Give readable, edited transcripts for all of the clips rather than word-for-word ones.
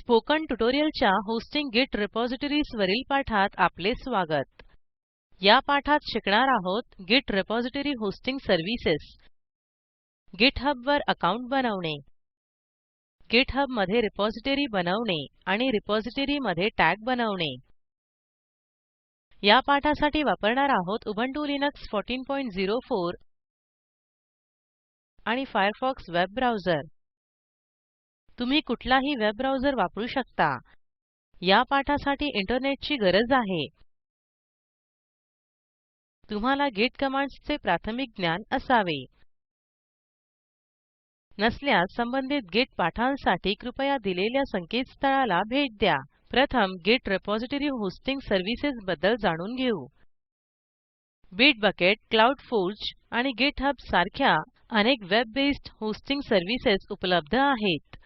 Spoken ट्युटोरियलच्या hosting गिट repositories वरील पाठात आपले स्वागत. या पाठात शिकणार आहोत गिट रिपॉझिटरी होस्टिंग सर्व्हिसेस, गिटहब वर अकाउंट बनवणे, गिटहब मध्ये रिपॉझिटरी बनवणे आणि रिपॉझिटरी मध्ये टॅग बनवणे. या पाठासाठी वापरणार आहोत उबुंटू लिनक्स 1404 आणि फायरफॉक्स वेब ब्राउझर. तुम्ही कुठलाही वेब ब्राउझर वापरू शकता. या पाठासाठी इंटरनेटची गरज आहे. तुम्हाला गिट कमांड्सचे प्राथमिक ज्ञान असावे. नसल्यास संबंधित गिट पाठांसाठी कृपया दिलेल्या संकेतस्थळाला भेट द्या. प्रथम गिट रिपॉझिटरी होस्टिंग सर्व्हिसेस बद्दल जाणून घेऊ. बिटबकेट, क्लाउडफोर्ज आणि गिटहब सारख्या अनेक वेब बेस्ड होस्टिंग सर्व्हिसेस उपलब्ध आहेत.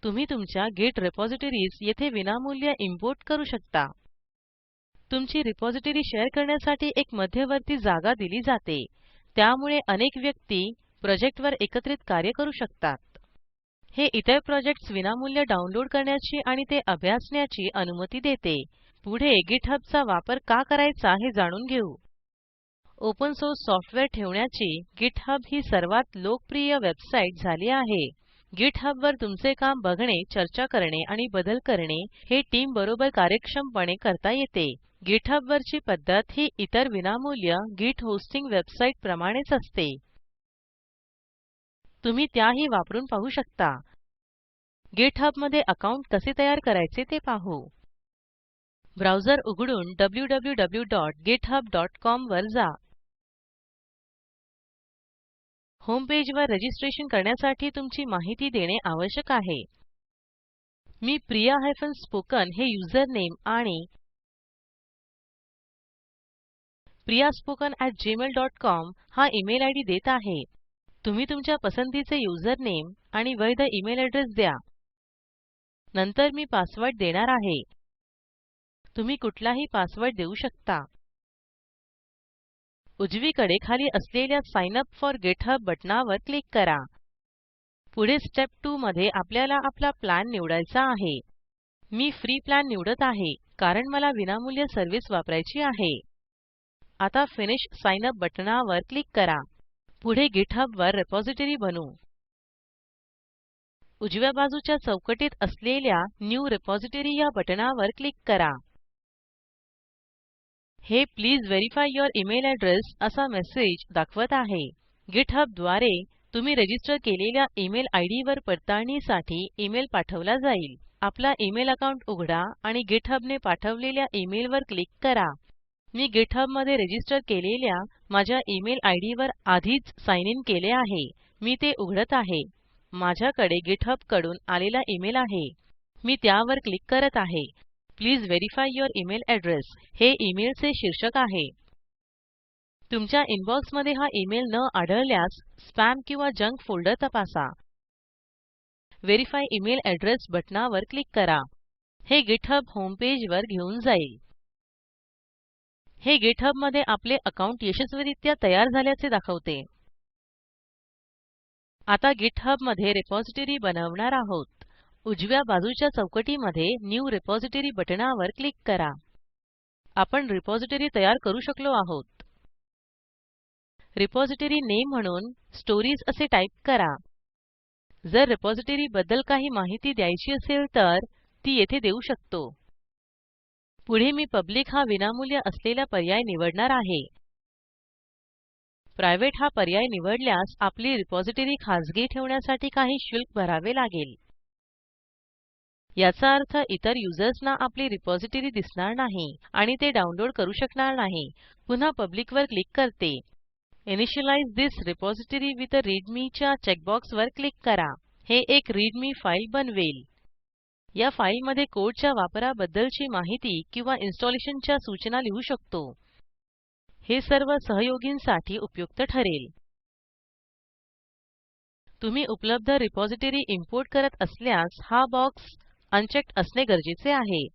तुम्ही तुमच्या गिट रिपॉझिटरीज येथे विनामूल्य इम्पोर्ट करू शकता. तुमची रिपॉझिटरी शेअर करण्यासाठी एक मध्यवर्ती जागा दिली जाते. त्यामुळे अनेक व्यक्ती प्रोजेक्टवर एकत्रित कार्य करू शकतात. हे इतर प्रोजेक्ट्स विनामूल्य डाउनलोड करण्याची आणि ते अभ्यासण्याची अनुमती देते. पुढे गिटहबचा वापर का करायचा हे जाणून घेऊ. ओपन सोर्स सॉफ्टवेअर ठेवण्याची गिटहब ही सर्वात लोकप्रिय वेबसाईट झाली आहे. गिटहब वर तुमचे काम बघणे, चर्चा करणे आणि बदल करणे हे टीम बरोबर कार्यक्षमपणे करता येते. गिटहब वरची पद्धत ही इतर विनामूल्य गिट होस्टिंग वेबसाईट प्रमाणेच असते. तुम्ही त्याही वापरून पाहू शकता. गिटहब मध्ये अकाउंट कसे तयार करायचे ते पाहू. ब्राउझर उघडून www.github.com वर जा. होम पेज वर रजिस्ट्रेशन करण्यासाठी तुमची माहिती देणे आवश्यक आहे. मी priya-spoken हे यूजर नेम आणि priyaspoken@gmail.com हा ईमेल आयडी देत आहे. तुम्ही तुमच्या पसंतीचे यूजर नेम आणि वैध ईमेल एड्रेस द्या. नंतर मी पासवर्ड देणार आहे. तुम्ही कुठलाही पासवर्ड देऊ शकता. उजवीकडे खाली असलेल्या साइन अप फॉर गिटहब बटणावर क्लिक करा. पुढे स्टेप 2 मध्ये आपल्याला आपला प्लॅन निवडायचा आहे. मी फ्री प्लॅन निवडत आहे कारण मला विनामूल्य सर्व्हिस वापरायची आहे. आता फिनिश साइन अप बटणावर क्लिक करा. पुढे गिटहब वर रिपॉझिटरी बनवू. उजव्या बाजूच्या चौकटीत असलेल्या न्यू रिपॉझिटरी या बटणावर क्लिक करा. हे please verify your email address असा मेसेज दाखवत आहे. गिटहब द्वारे तुम्ही रजिस्टर केलेल्या ईमेल आयडी वर पडताळणीसाठी ईमेल पाठवला जाईल. आपला ईमेल अकाउंट उघडा आणि गिटहबने पाठवलेल्या ईमेल वर क्लिक करा. मी गिटहब मध्ये रजिस्टर केलेल्या माझ्या ईमेल आयडी वर आधीच साइन इन केले आहे. मी ते उघडत आहे. माझ्याकडे गिटहब कडून आलेला ईमेल आहे. मी त्यावर क्लिक करत आहे. Please verify your email address हे ईमेलचे शीर्षक आहे. तुमच्या इनबॉक्स मध्ये हा ईमेल न आढळल्यास स्पॅम किंवा जंक फोल्डर तपासा. व्हेरिफाय इमेल एड्रेस बटणावर क्लिक करा. हे गिटहब होम पेज वर घेऊन जाईल. हे गिटहब मध्ये आपले अकाउंट यशस्वीरित्या तयार झाल्याचे दाखवते. आता गिटहब मध्ये रिपॉझिटरी बनवणार आहोत. उजव्या बाजूच्या चौकटीमध्ये न्यू रिपॉझिटरी बटणावर क्लिक करा. आपण रिपॉझिटरी तयार करू शकलो आहोत. रिपॉझिटरी नेम म्हणून स्टोरीज असे टाईप करा. जर रिपॉझिटरी बद्दल काही माहिती द्यायची असेल तर ती येथे देऊ शकतो. पुढे मी पब्लिक हा विनामूल्य असलेला पर्याय निवडणार आहे. प्रायव्हेट हा पर्याय निवडल्यास आपली रिपॉझिटरी खाजगी ठेवण्यासाठी काही शुल्क भरावे लागेल. याचा अर्थ इतर युजर्सना आपली रिपॉझिटरी दिसणार नाही आणि ते डाउनलोड करू शकणार नाही. पुन्हा पब्लिक वर क्लिक करते. Initialize this repository with a readme च्या चेकबॉक्स वर क्लिक करा. हे एक रीडमी फाईल बनवेल. या फाईलमध्ये कोडच्या वापराबद्दलची माहिती किंवा इन्स्टॉलेशनच्या सूचना लिहू शकतो. हे सर्व सहयोगींसाठी उपयुक्त ठरेल. तुम्ही उपलब्ध रिपॉझिटरी इम्पोर्ट करत असल्यास हा बॉक्स अनचेक्ड असणे गरजेचे आहे.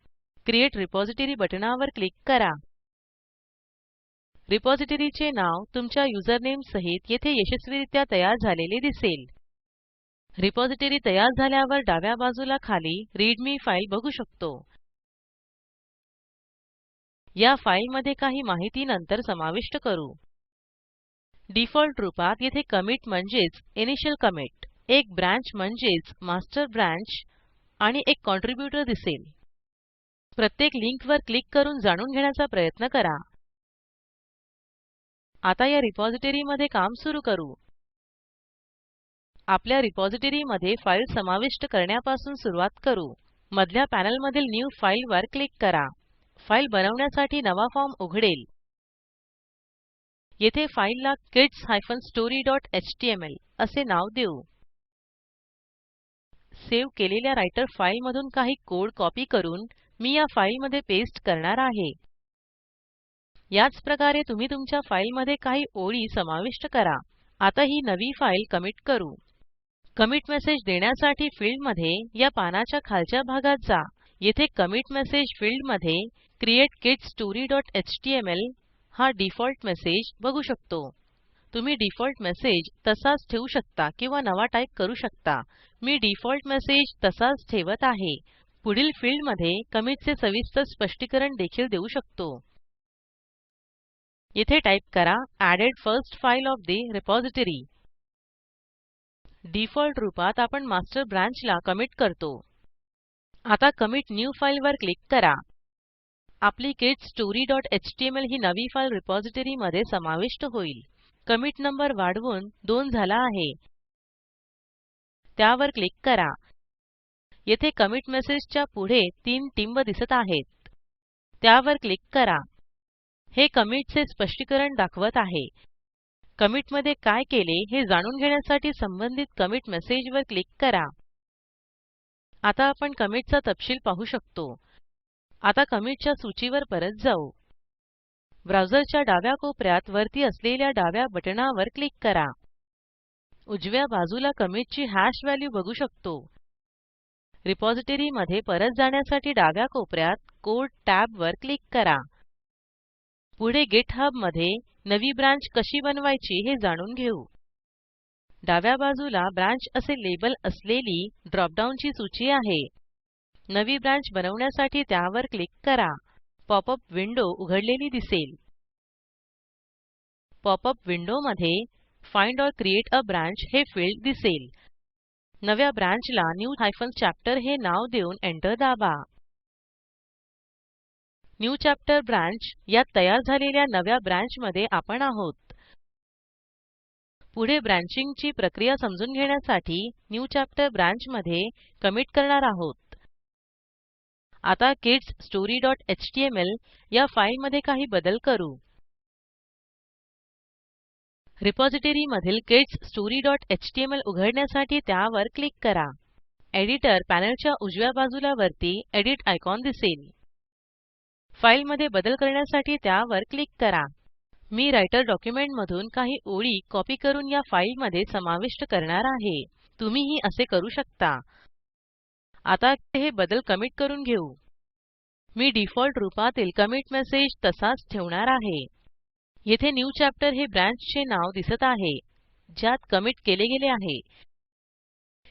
क्रिएट रिपॉझिटरी बटणावर क्लिक करा. रिपॉझिटरीचे नाव तुमच्या युजरनेम सहित येथे यशस्वीरित्या तयार झालेले दिसेल. रिपॉझिटरी तयार झाल्यावर डाव्या बाजूला खाली रीडमी फाईल बघू शकतो. या फाईलमध्ये काही माहिती नंतर समाविष्ट करू. डिफॉल्ट रूपात येथे कमिट म्हणजेच इनिशियल कमिट, एक ब्रांच म्हणजेच मास्टर ब्रांच आणि एक कॉन्ट्रिब्युटर दिसेल. प्रत्येक लिंकवर क्लिक करून जाणून घेण्याचा प्रयत्न करा. आता या रिपॉझिटरीमध्ये काम सुरू करू. आपल्या रिपॉझिटरीमध्ये फाईल समाविष्ट करण्यापासून सुरुवात करू. मधल्या पॅनेलमधील न्यू फाइल वर क्लिक करा. फाईल बनवण्यासाठी नवा फॉर्म उघडेल. येथे फाईलला kids-story.html असे नाव देऊ. सेव्ह केलेल्या राइटर फाईलमधून काही कोड कॉपी करून मी या फाईलमध्ये पेस्ट करणार आहे. याच प्रकारे तुम्ही तुमच्या फाईलमध्ये काही ओळी समाविष्ट करा. आता ही नवी फाईल कमिट करू. कमिट मेसेज देण्यासाठी फील्डमध्ये या पानाच्या खालच्या भागात जा. येथे कमिट मेसेज फील्डमध्ये क्रिएट kidsstory.html हा डिफॉल्ट मेसेज बघू शकतो. तुम्ही डिफॉल्ट मेसेज तसाच ठेवू शकता किंवा नवा टाईप करू शकता. मी डिफॉल्ट मेसेज तसाच ठेवत आहे. पुढील फील्डमध्ये कमिटचे सविस्तर स्पष्टीकरण देखील देऊ शकतो. येथे टाईप करा added first file of the repository. Default रूपात आपण मास्टर ब्रांचला कमिट करतो. आता कमिट न्यू फाइल वर क्लिक करा. आपली kidsstory.html ही नवी फाईल रिपॉझिटरी मध्ये समाविष्ट होईल. कमिट नंबर वाढवून 2 झाला आहे. त्यावर क्लिक करा. येथे कमिट मेसेजच्या पुढे 3 टिंब दिसत आहेत. त्यावर क्लिक करा. हे कमिटचे स्पष्टीकरण दाखवत आहे. कमिटमध्ये काय केले हे जाणून घेण्यासाठी संबंधित कमिट मेसेजवर क्लिक करा. आता आपण कमिटचा तपशील पाहू शकतो. आता कमिटच्या सूचीवर परत जाऊ. ब्राउझरच्या डाव्या कोपऱ्यात वरती असलेल्या डाव्या बटणावर क्लिक करा. उजव्या बाजूला कमिटची हॅश व्हॅल्यू बघू शकतो. रिपॉझिटरी मध्ये परत जाण्यासाठी डाव्या कोपऱ्यात कोड टॅब वर क्लिक करा. पुढे GitHub मध्ये नवी ब्रांच कशी बनवायची हे जाणून घेऊ. डाव्या बाजूला ब्रांच असे लेबल असलेली ड्रॉपडाऊनची सूची आहे. नवी ब्रांच बनवण्यासाठी त्यावर क्लिक करा. पॉपअप विंडो उघडलेली दिसेल. पॉपअप विंडोमध्ये find or create a branch हे फील्ड दिसेल. नव्या ब्रांचला न्यू -chapter हे नाव देऊन एंटर दाबा. न्यू चॅप्टर ब्रांच यात तयार झालेल्या नव्या ब्रांचमध्ये आपण आहोत. पुढे ब्रांचिंगची प्रक्रिया समजून घेण्यासाठी न्यू चॅप्टर ब्रांचमध्ये कमिट करणार आहोत. आता kidsstory.html या फाईलमध्ये काही बदल करू. रिपॉझिटरी मधील kidsstory.html उघडण्यासाठी त्यावर क्लिक करा. एडिटर पॅनेलच्या उजव्या बाजूला वरती एडिट आयकॉन दिसेल. फाईलमध्ये बदल करण्यासाठी त्यावर क्लिक करा. मी राइटर डॉक्युमेंट मधून काही ओळी कॉपी करून या फाईलमध्ये समाविष्ट करणार आहे. तुम्हीही असे करू शकता. आता हे बदल कमिट करून घेऊ. मी डिफॉल्ट रूपातील कमिट मेसेज तसाच ठेवणार आहे. येथे न्यू चॅप्टर हे ब्रांचचे नाव दिसत आहे ज्यात कमिट केले गेले आहे.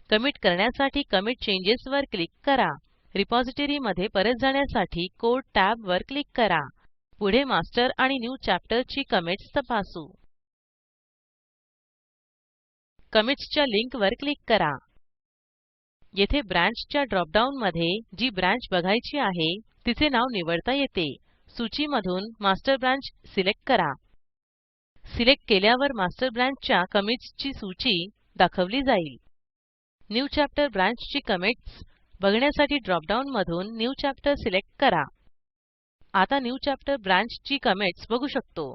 कमिट करण्यासाठी कमिट चेंजेस वर क्लिक करा. रिपॉझिटरी मध्ये परत जाण्यासाठी कोड टॅब वर क्लिक करा. पुढे मास्टर आणि न्यू चॅप्टर ची कमिट्स तपासू. कमिट्सच्या लिंक वर क्लिक करा. येथे ब्रांचच्या ड्रॉपडाऊन मध्ये जी ब्रांच बघायची आहे तिचे नाव निवडता येते. सूचीमधून मास्टर ब्रांच सिलेक्ट करा. सिलेक्ट केल्यावर मास्टर ब्रांचच्या कमिट्सची सूची दाखवली जाईल. न्यू चॅप्टर ब्रांचची कमिट्स बघण्यासाठी ड्रॉपडाऊन मधून न्यू चॅप्टर सिलेक्ट करा. आता न्यू चॅप्टर ब्रांचची कमिट्स बघू शकतो.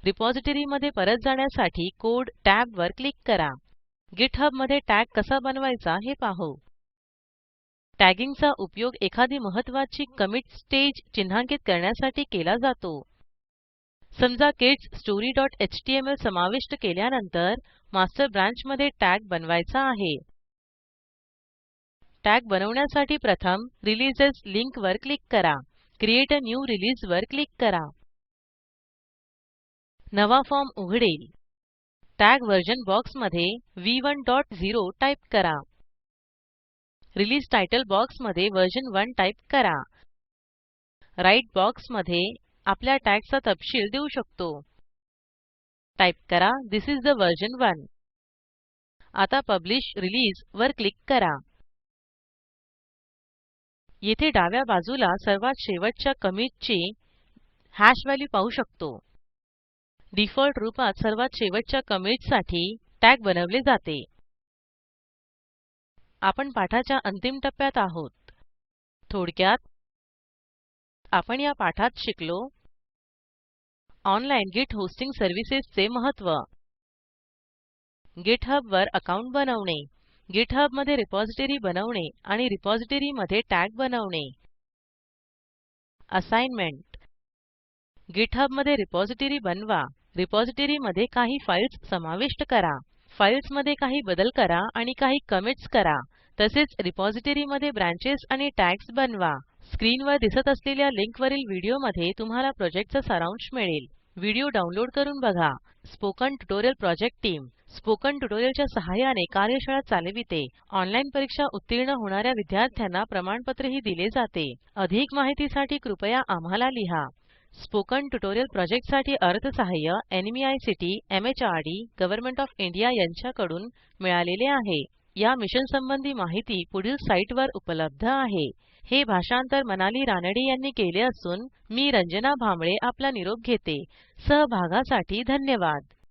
रिपॉझिटरी मध्ये परत जाण्यासाठी कोड टॅब वर क्लिक करा. GitHub मध्ये टॅग कसा बनवायचा हे पाहू. टॅगिंगचा उपयोग एखादी महत्त्वाची कमिट स्टेज चिन्हांकित करण्यासाठी केला जातो. समजा kidsstory.html समाविष्ट केल्यानंतर मास्टर ब्रांच मध्ये टॅग बनवायचा आहे. टॅग बनवण्यासाठी प्रथम रिलीजेस लिंक वर क्लिक करा. क्रिएट अ न्यू रिलीज वर क्लिक करा. नवा फॉर्म उघडेल. टॅग व्हर्जन बॉक्समध्ये v1.0 टाईप करा. रिलीज टायटल बॉक्समध्ये व्हर्जन 1 टाईप करा. राइट बॉक्समध्ये आपल्या टॅगचा तपशील देऊ शकतो. टाईप करा थिस इस द व्हर्जन 1. आता पब्लिश रिलीज वर क्लिक करा. येथे डाव्या बाजूला सर्वात शेवटच्या कमिटची हॅश व्हॅल्यू पाहू शकतो. डिफॉल्ट रूपात सर्वात शेवटच्या कमिटसाठी टॅग बनवले जाते. आपण पाठाच्या अंतिम टप्प्यात आहोत. थोडक्यात आपण या पाठात शिकलो. ऑनलाईन गिट होस्टिंग सर्व्हिसेसचे महत्त्व, गिटहब वर अकाउंट बनवणे, गिटहब मध्ये रिपॉझिटरी बनवणे आणि रिपॉझिटरी मध्ये टॅग बनवणे. असाइनमेंट: गिटहब मध्ये रिपॉझिटरी बनवा. रिपॉझिटरी मध्ये काही फाईल्स समाविष्ट करा. फाईल्स मध्ये काही बदल करा आणि काही कमिट्स करा. तसेच रिपॉझिटरी मध्ये ब्रांचेस आणि टॅग्स बनवा. स्क्रीनवर दिसत असलेल्या लिंकवरील व्हिडिओमध्ये तुम्हाला प्रोजेक्टचा सारांश मिळेल. व्हिडिओ डाउनलोड करून बघा. Spoken tutorial project team spoken ट्युटोरियलच्या सहाय्याने कार्यशाळा चालविते. ऑनलाईन परीक्षा उत्तीर्ण होणाऱ्या विद्यार्थ्यांना प्रमाणपत्रही दिले जाते. अधिक माहितीसाठी कृपया आम्हाला लिहा. स्पोकन ट्युटोरियल प्रोजेक्टसाठी अर्थसहाय्य एनएमईआयसीटी एमएचआरडी गव्हर्नमेंट ऑफ इंडिया यांच्याकडून मिळालेले आहे. या मिशन संबंधी माहिती पुढील साईटवर उपलब्ध आहे. हे भाषांतर मनाली रानडे यांनी केले असून मी रंजना भांबळे आपला निरोप घेते. सहभागासाठी धन्यवाद.